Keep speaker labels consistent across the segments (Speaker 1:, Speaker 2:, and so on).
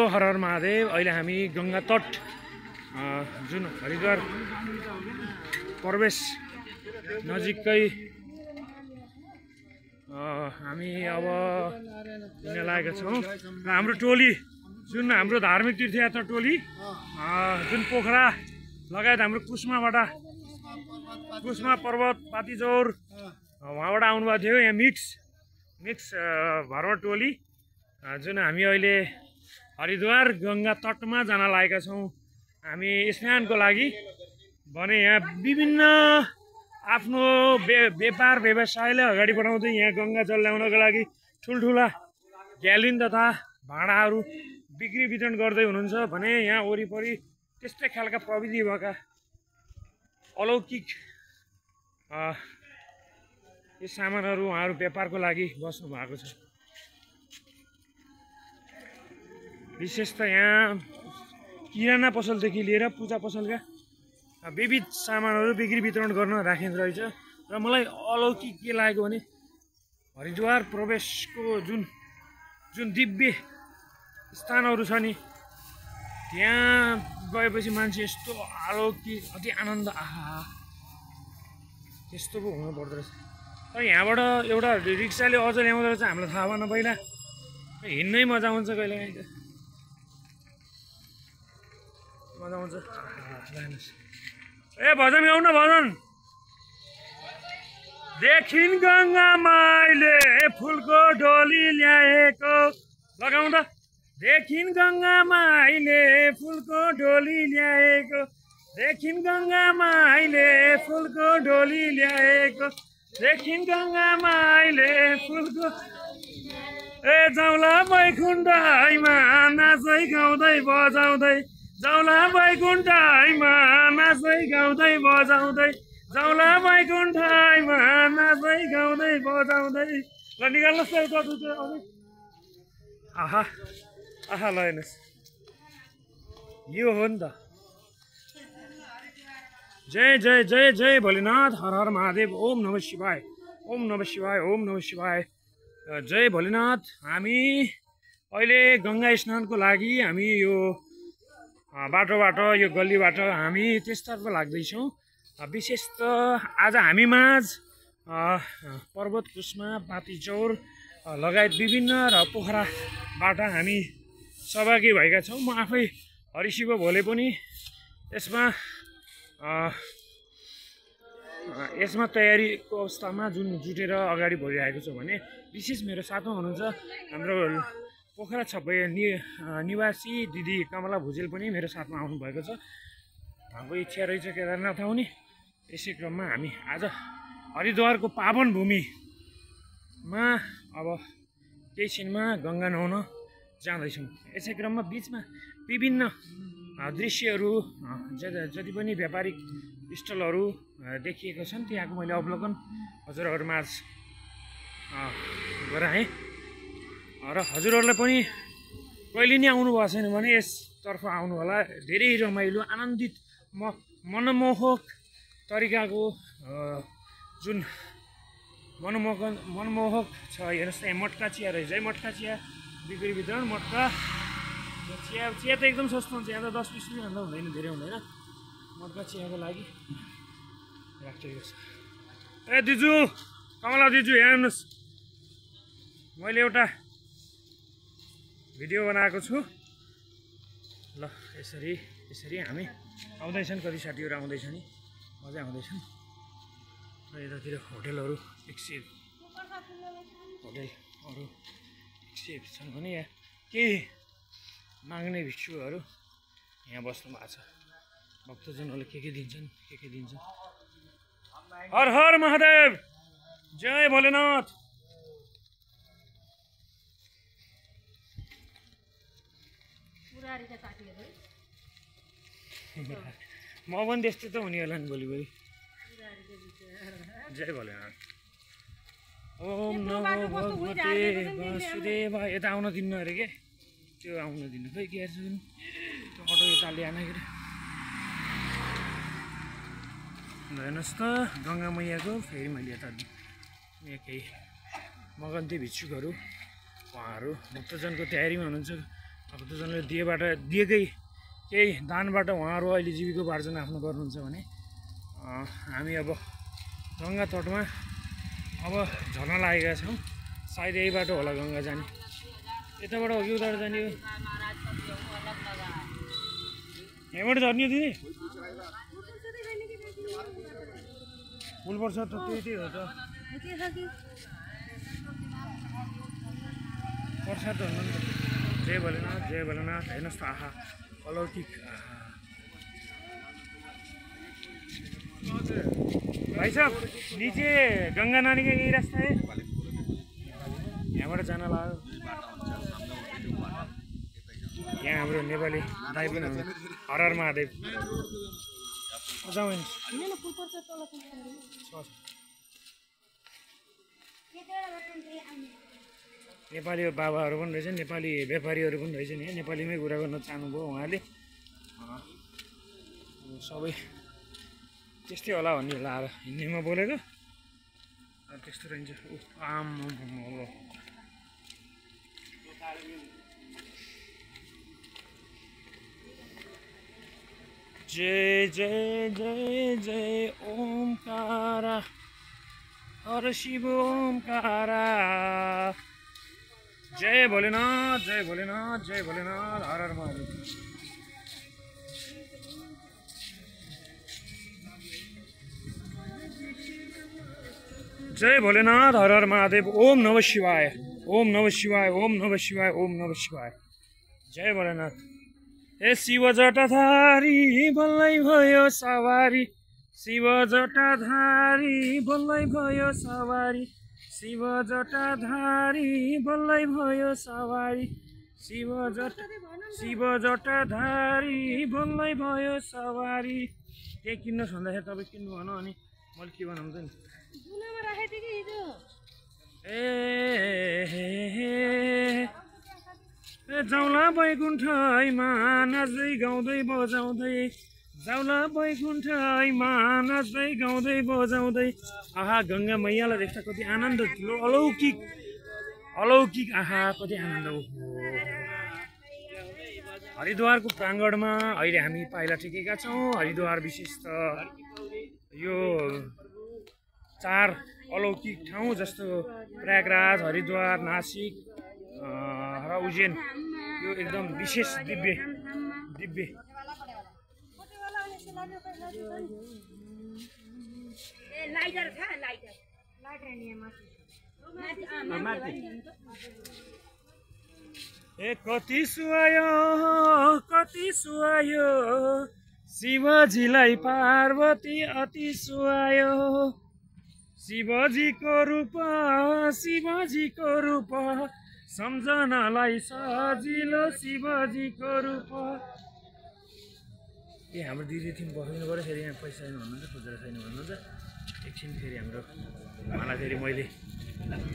Speaker 1: हर हर महादेव। अहिले हामी गंगा तट जुन हरिद्वार प्रवेश नजिकै हामी अब हिँड्न लागेका छौँ र हाम्रो टोली जुन हाम्रो धार्मिक तीर्थयात्रा टोली जुन पोखरा लगायत हाम्रो कुस्मा पर्वत पातिचौर वहाँबाट आउनुभएको थियो। यहाँ मिक्स भर्व टोली जुन हामी अहिले हरिद्वार गंगा तटमा जान लागेका छौँ हामी स्नानको लागि भने यहाँ विभिन्न आफ्नो व्यापार व्यवसायलाई अगाडि बढाउँदै यहाँ गंगा जल ल्याउनको लागि ठुल्ठुला ग्यालिन तथा भाँडाहरू बिक्री वितरण गर्दै हुनुहुन्छ भने यहाँ वरिपरि त्यस्तै खालका प्रविधि भएका अलौकिक यो सामानहरू उहाँहरू व्यापारको लागि बस्नु भएको छ। विशेष त यहाँ किराना पसलदेखि लिएर पूजा पसलका विविध सामानहरू बिक्री वितरण गर्न राखिन्छ रहेछ। र मलाई अलौकिक के लाग्यो भने हरिद्वार प्रवेशको जुन दिव्य स्थानहरू छ नि त्यहाँ गएपछि मान्छे यस्तो अलौकिक अति आनन्द आहा त्यस्तो पो हुनु पर्दो रहेछ। तर यहाँबाट एउटा रिक्साले अझ ल्याउँदो रहेछ हामीलाई थाहा भएन पहिला। हिँड्नै मजा आउँछ कहिलेकाहीँ त मजा आउँछ। ए भजन गाउँ न भजन। देखिन गंगा माइले फुलको डोली ल्याएको लगाउँ त। देखिन गंगा माइले फुलको डोली ल्याएको देखिन गंगा माइले फुलको डोली ल्याएको देखिन गंगा माइले फुलको ए जाउला बैकुण्ठमा नाच्दै गाउँदै बजाउँदै जाउला बैकुण्ठमा नाच्दै गाउँदै बजाउँदै जाउला बैकुण्ठमा नाच्दै गाउँदै बजाउँदै ल निकाल्नुहोस् त एउटा दुईटा आहा आहा ल हेर्नुहोस् यो हो नि त। जय जय जय जय भोलेनाथ हर हर महादेव ओम नमः शिवाय ओम नमः शिवाय ओम नमः शिवाय जय भोलेनाथ। हामी अहिले गंगा स्नानको लागि हामी यो बाटोबाट यो गल्लीबाट हामी त्यसतर्फ लाग्दैछौँ। विशेष त आज हामी माझ पर्वत कुस्मा पातिचौर लगायत विभिन्न र पोखराबाट हामी सहभागी भएका छौँ। म आफै हरिशिव भोले पनि यसमा तयारीको अवस्थामा जुन जुटेर अगाडि बढिरहेको छु भने विशेष मेरो साथमा हुनुहुन्छ हाम्रो पोखरा छपै निवासी दिदी कमला भुजेल पनि मेरो साथमा आउनुभएको छ। हाम्रो इच्छा रहेछ केदारनाथ आउने। यसै क्रममा हामी आज हरिद्वारको पावन भूमिमा अब केही छिनमा गंगा नुहाउन जाँदैछौँ। यसै क्रममा बिचमा विभिन्न दृश्यहरू जति पनि व्यापारिक स्टलहरू देखिएको छन् त्यहाँको मैले अवलोकन हजुरहरूमाझ गराएँ र हजुरहरूलाई पनि कहिले नि आउनु भएको छैन भने यसतर्फ आउनु होला। धेरै रमाइलो आनन्दित मनमोहक तरिकाको जुन मनमोहक छ। हेर्नुहोस् त यहाँ मटका चिया रहेछ है। मटका चिया बिक्री वितरण मटका चिया त एकदम सस्तो हुन्छ यहाँ त 10-20 रुपियाँभन्दा हुँदैन धेरै हुँदैन। मटका चियाको लागि राखिएको छ। ए दिजु कमला दिजु हेर्नुहोस् मैले एउटा भिडियो बनाएको छु ल। यसरी हामी आउँदैछन् कति साथीहरू आउँदैछ नि मजा आउँदैछन् र यतातिर होटेलहरू होटेलहरू छन् भने यहाँ केही माग्ने भिक्षुहरू यहाँ बस्नु भएको छ। भक्तजनहरूले के दिन्छन् के दिन्छन्। हर हर महादेव जय भोलेनाथ। म पनि त्यस्तै त हुने होला नि भोलि जय भोलेनाथ। ओम नमो भगवते वासुदेव। यता आउन दिनु अरे के त्यो आउन दिनु खै के त्यो अटो यता ल्याएन के हेर्नुहोस् त गंगा मैयाको फेरि मैले यता केही मगन्ती भिक्षुकहरू उहाँहरू भक्तजनको तयारीमा हुनुहुन्छ। भक्तजनले दिएकै केही दानबाट उहाँहरू अहिले जीविकोपार्जन आफ्नो गर्नुहुन्छ भने हामी अब गङ्गा तटमा अब झर्न लागेका छौँ। सायद यही बाटो होला गङ्गा जाने, यताबाट हो कि उताबाट जाने हो? यहाँबाट झर्ने हो दिदी? पुल पर्छ त त्यही हो त पर्छ त हुनु नि त। जय भोलेनाथ जय भोलेनाथ। हेर्नुहोस् त आहा अलौकिक। भाइ साहब नीचे गंगा नहाने का यही रास्ता है? यहाँबाट जान लाग्यो। यहाँ हाम्रो नेपाली दाइ पनि हुनुहुन्छ। हर हर महादेव। जाउँ नेपाली बाबाहरू पनि रहेछ, नेपाली व्यापारीहरू पनि रहेछ नि। नेपालीमै कुरा गर्न चाहनुभयो उहाँले। सबै त्यस्तै होला भन्ने लाएर हिन्दीमा बोलेको त्यस्तो रहन्छ। आम जय जय जय जय ओमकारा हर शिव ओमकारा। जय भोलेनाथ जय भोलेनाथ जय भोलेनाथ। हर हर महादेव। जय भोलेनाथ हर हर महादेव। ओम नमः शिवाय ओम नमः शिवाय ओम नमः शिवाय ओम नमः शिवाय। जय भोलेनाथ। ए शिव जटाधारी बल्लै भयो सवारी, शिव जटाधारी बल्लै भयो सवारी, शिव जटाधारी बल्लै भयो सवारी, शिव जटाधारी बल्लै भयो सवारी। के किन्नुहोस् भन्दाखेरि तपाईँ किन्नु भन अनि मैले के बनाउँछ नि। जाउँला बैकुण्ठैमा नाच्दै गाउँदै बजाउँदै, जाउँला बैकुण्ठैमा नाच्दै गाउँदै बजाउँदै। आहा गङ्गा मैयालाई देख्दा कति आनन्द, अलौकिक अलौकिक। आहा कति आनन्द हो। हरिद्वारको प्राङ्गणमा अहिले हामी पाइला टेकेका छौँ। हरिद्वार विशेष त यो 4 अलौकिक ठाउँ जस्तो प्रयागराज, हरिद्वार, नासिक र उज्जैन यो एकदम विशेष दिव्य दिव्य। ए कति सुहायो शिवजीलाई पार्वती अति सुहायो। शिवजीको रूप सम्झनालाई सजिलो शिवजीको रूप। ए हाम्रो दिदी थिम बस्नु पऱ्यो। फेरि यहाँ पैसा छैन भन्नुहुन्छ, खुजुरा छैन भन्नुहुन्छ। एकछिन फेरि हाम्रो मलाई फेरि मैले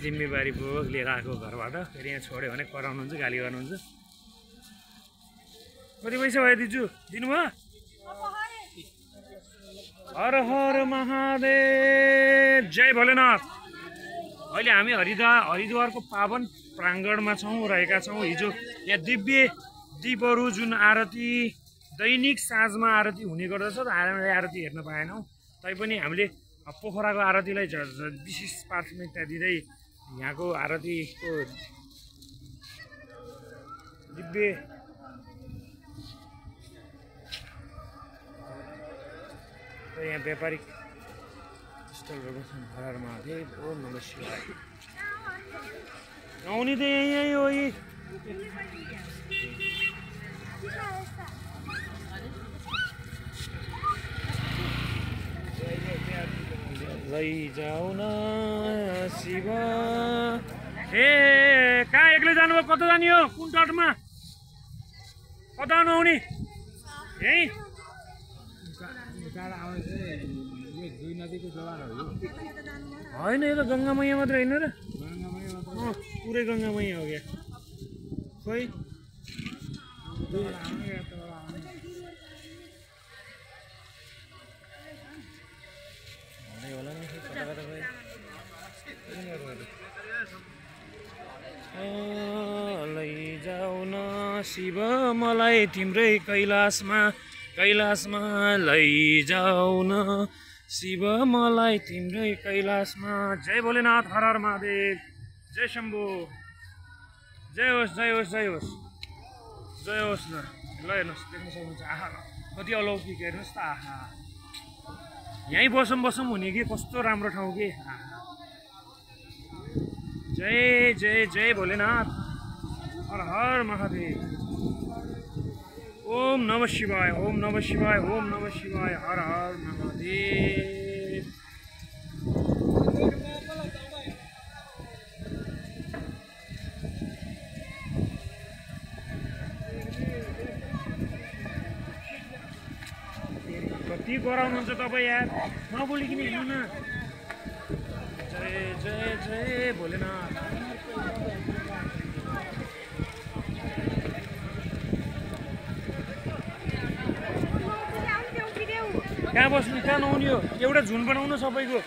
Speaker 1: जिम्मेवारी बोक लिएर आएको घरबाट फेरि यहाँ छोड्यो भने कराउनुहुन्छ, गाली गर्नुहुन्छ। कति पैसा भयो दिजु दिनुभयो? हर हर महादेव। जय भोलेनाथ। अहिले हामी हरिद्वारको पावन प्राङ्गणमा रहेका छौँ। हिजो यहाँ दिव्य दीपहरू जुन आरती दैनिक साँझमा आरती हुने गर्दछ, हामीले आरती हेर्न पाएनौँ। तैपनि हामीले पोखराको आरतीलाई विशेष प्राथमिकता दिँदै यहाँको आरतीको दिव्य यहाँ व्यापारिक स्थलहरू छन्। हर हर महादेव ओम नमः शिवाय। आउने त यही हो। लैजाऊ न शिव। ए कहाँ एक्लै जानुभयो? कता जाने हो? कुन तटमा? कता नआउने? यही होइन यो त गङ्गा मैया मात्रै होइन र? पुरै गङ्गा मैया हो क्या खोइ। लैजाऊ न शिव मलाई तिम्रै कैलाशमा लैजाऊ न शिव मलाई तिम्रै कैलाशमा। जय भोलेनाथ, हर हर महादेव, जय शम्भु, जय होस् जय होस् जय होस् जय होस् न। ल हेर्नुहोस्, देख्न सक्नुहुन्छ, आहा कति अलौकिक, हेर्नुहोस् त, आहा यहीँ बसौँ हुने कि कस्तो राम्रो ठाउँ कि। जय जय जय भोलेनाथ, हर हर महादेव, ओम नमः शिवाय, ओम नमः शिवाय, ओम नमः शिवाय, हर हर महादेव। कति गराउनुहुन्छ तपाईँ यार, नबोलिकन हिँड्नु न। जय जय जय भोलेनाथ। कहाँ बस्नु, कहाँ नहुने हो, एउटा झुन बनाउनु सबैको।